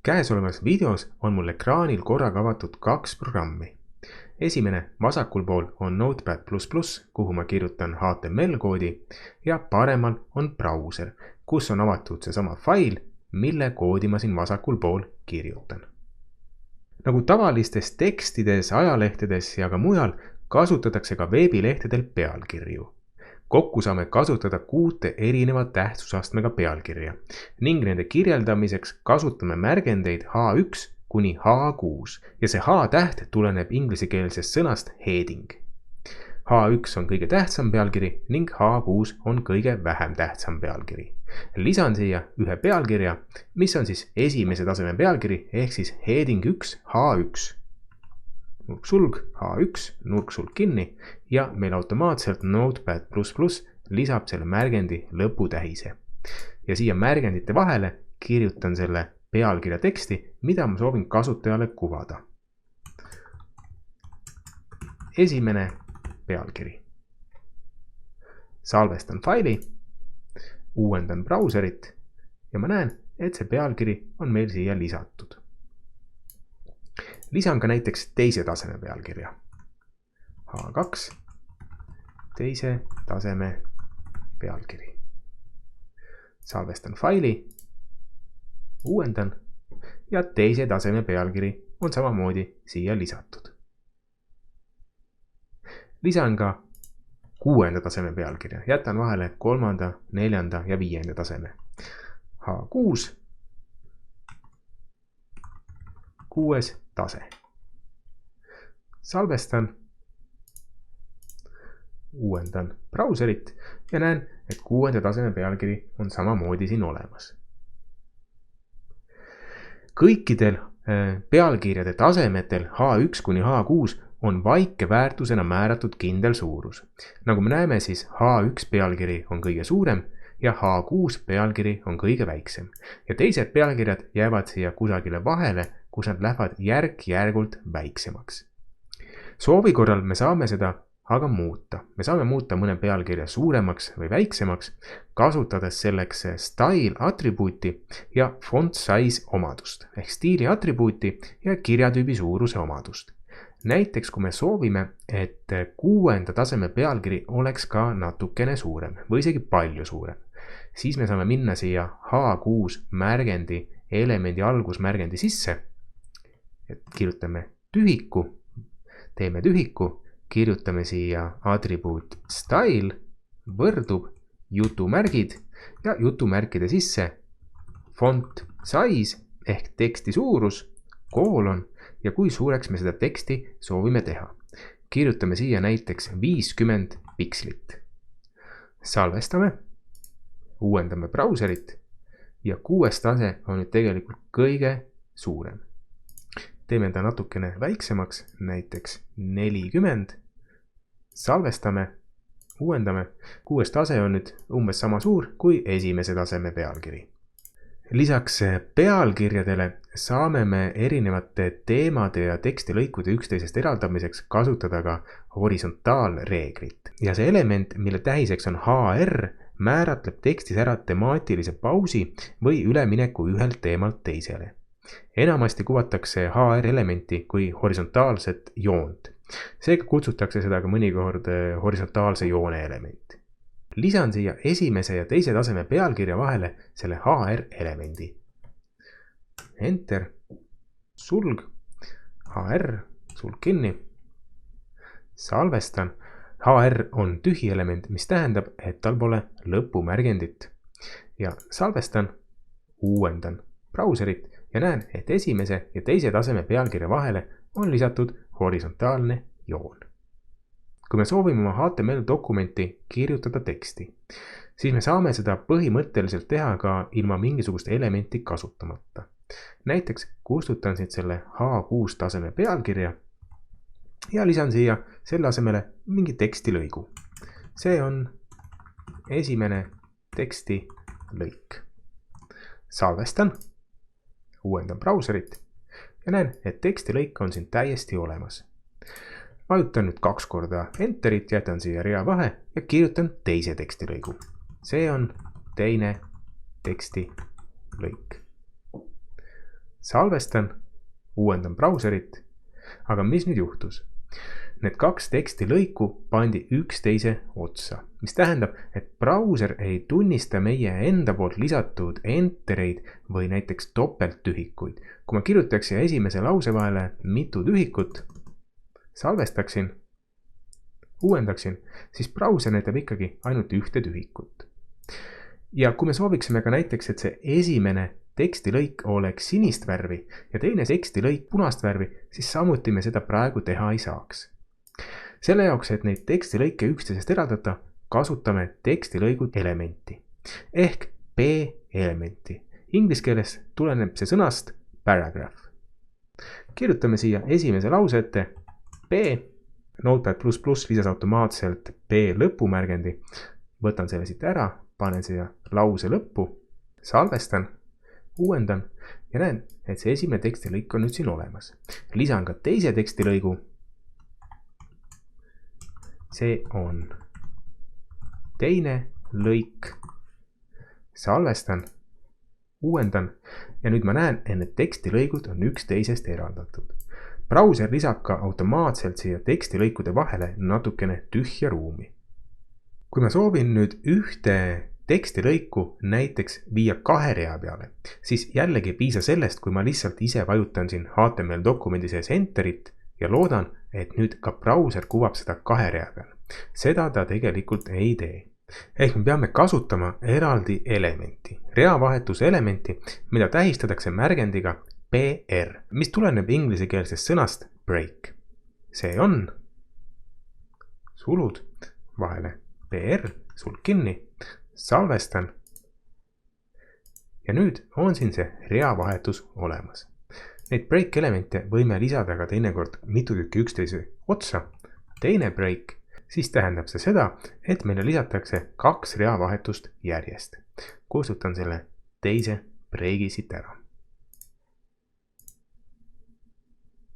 Käesolevas videos on mul ekraanil korraga avatud kaks programmi. Esimene vasakul pool on Notepad++, kuhu ma kirjutan HTML koodi ja paremal on brauser, kus on avatud seesama fail, mille koodi ma siin vasakul pool kirjutan. Nagu tavalistes tekstides, ajalehtedes ja ka mujal kasutatakse ka veebilehtedel pealkirju. Kokku saame kasutada 6 erineva tähtsusastmega pealkirja ning nende kirjeldamiseks kasutame märgendeid H1 kuni H6 ja see H-täht tuleneb ingliskeelsest sõnast heading. H1 on kõige tähtsam pealkiri ning H6 on kõige vähem tähtsam pealkiri. Lisan siia ühe pealkirja, mis on siis esimese taseme pealkiri ehk siis heading 1 H1. Nurksulg H1, nurksulg kinni ja meil automaatselt Notepad++ lisab selle märgendi lõputähise. Ja siia märgendite vahele kirjutan selle pealkirja teksti, mida ma soovin kasutajale kuvada. Esimene pealkiri. Salvestan faili, uuendan brauserit ja ma näen, et see pealkiri on meil siia lisatud. Lisan ka näiteks teise taseme pealkirja. H2, teise taseme pealkiri. Salvestan faili, uuendan ja teise taseme pealkiri on samamoodi siia lisatud. Lisan ka 6. taseme pealkirja, jätan vahele 3., 4. ja 5. taseme. H6, 6. tase. Salvestan, uuendan brauserit ja näen, et 6. taseme pealkiri on samamoodi siin olemas. Kõikidel pealkirjade tasemetel H1 kuni H6 on vaike väärtusena määratud kindel suurus. Nagu me näeme, siis H1 pealkiri on kõige suurem ja H6 pealkiri on kõige väiksem. Ja teised pealkirjad jäävad siia kusagile vahele, kus nad lähevad järk-järgult väiksemaks. Soovi korral me saame seda aga muuta. Me saame muuta mõne pealkirja suuremaks või väiksemaks, kasutades selleks style atribuuti ja font size omadust ehk stiili atribuuti ja kirjatüübi suuruse omadust. Näiteks kui me soovime, et 6. taseme pealkiri oleks ka natukene suurem või isegi palju suurem, siis me saame minna siia H6 märgendi elemendi algusmärgendi sisse. Kirjutame tühiku, teeme tühiku, kirjutame siia atribuut style, võrdub jutumärgid ja jutumärkide sisse font size ehk teksti suurus, koolon ja kui suureks me seda teksti soovime teha. Kirjutame siia näiteks 50 pikslit. Salvestame, uuendame brauserit ja 6. tase on nüüd tegelikult kõige suurem. Teeme ta natukene väiksemaks, näiteks 40. Salvestame, uuendame. 6. tase on nüüd umbes sama suur kui esimese taseme pealkiri. Lisaks pealkirjadele saame me erinevate teemade ja tekstilõikude üksteisest eraldamiseks kasutada ka horisontaalreeglit. Ja see element, mille tähiseks on HR, määratleb tekstis ära temaatilise pausi või ülemineku ühelt teemalt teisele. Enamasti kuvatakse HR elementi kui horisontaalset joont. Seega kutsutakse seda ka mõnikord horisontaalse joone elementi. Lisan siia esimese ja teise taseme pealkirja vahele selle HR elemendi. Enter, sulg, HR, sulg kinni. Salvestan. HR on tühi element, mis tähendab, et tal pole lõpumärgendit. Ja salvestan, uuendan brauserit ja näen, et esimese ja teise taseme pealkirja vahele on lisatud horisontaalne joon. Kui me soovime oma HTML dokumenti kirjutada teksti, siis me saame seda põhimõtteliselt teha ka ilma mingisugust elementi kasutamata. Näiteks kustutan siit selle H6 taseme pealkirja ja lisan siia selle asemele mingi tekstilõigu. See on esimene tekstilõik. Salvestan, uuendan brauserit ja näen, et tekstilõik on siin täiesti olemas. Vajutan nüüd 2 korda enterit, jätan siia rea vahe ja kirjutan teise tekstilõigu. See on teine tekstilõik. salvestan, uuendan brauserit, aga mis nüüd juhtus? Need kaks tekstilõiku pandi üksteise otsa, mis tähendab, et brauser ei tunnista meie enda poolt lisatud entereid või näiteks topelttühikuid. Kui ma kirjutaks siia esimese lause vahele mitu tühikut, salvestaksin, uuendaksin, siis brauser näitab ikkagi ainult ühte tühikut. Ja kui me sooviksime ka näiteks, et see esimene tekstilõik oleks sinist värvi ja teine tekstilõik punast värvi, siis samuti me seda praegu teha ei saaks. Selle jaoks, et neid tekstilõike üksteisest eraldada, kasutame tekstilõigu elementi ehk P-elementi. Inglise keeles tuleneb see sõnast paragraph. Kirjutame siia esimese lause ette P. Notepad++ lisas automaatselt P lõpumärgendi. Võtan selle siit ära, panen siia lause lõppu, salvestan, uuendan ja näen, et see esimene tekstilõik on nüüd siin olemas. Lisan ka teise tekstilõigu. See on teine lõik, salvestan, uuendan ja nüüd ma näen, et need tekstilõigud on üksteisest eraldatud. Brauser lisab ka automaatselt siia tekstilõikude vahele natukene tühja ruumi. Kui ma soovin nüüd ühte tekstilõiku näiteks viia 2 rea peale, siis jällegi ei piisa sellest, kui ma lihtsalt ise vajutan siin HTML dokumendi sees enterit ja loodan, et nüüd ka brauser kuvab seda 2 rea peal. Seda ta tegelikult ei tee. Ehk me peame kasutama eraldi elementi, reavahetuse elementi, mida tähistatakse märgendiga PR, mis tuleneb inglisekeelsest sõnast break. See on sulud vahele PR, sulg kinni, salvestan ja nüüd on siin see reavahetus olemas. Neid break elemente võime lisada ka teinekord mitu tükki üksteise otsa. Teine break, siis tähendab see seda, et meile lisatakse 2 reavahetust järjest. Kustutan selle teise breigi siit ära.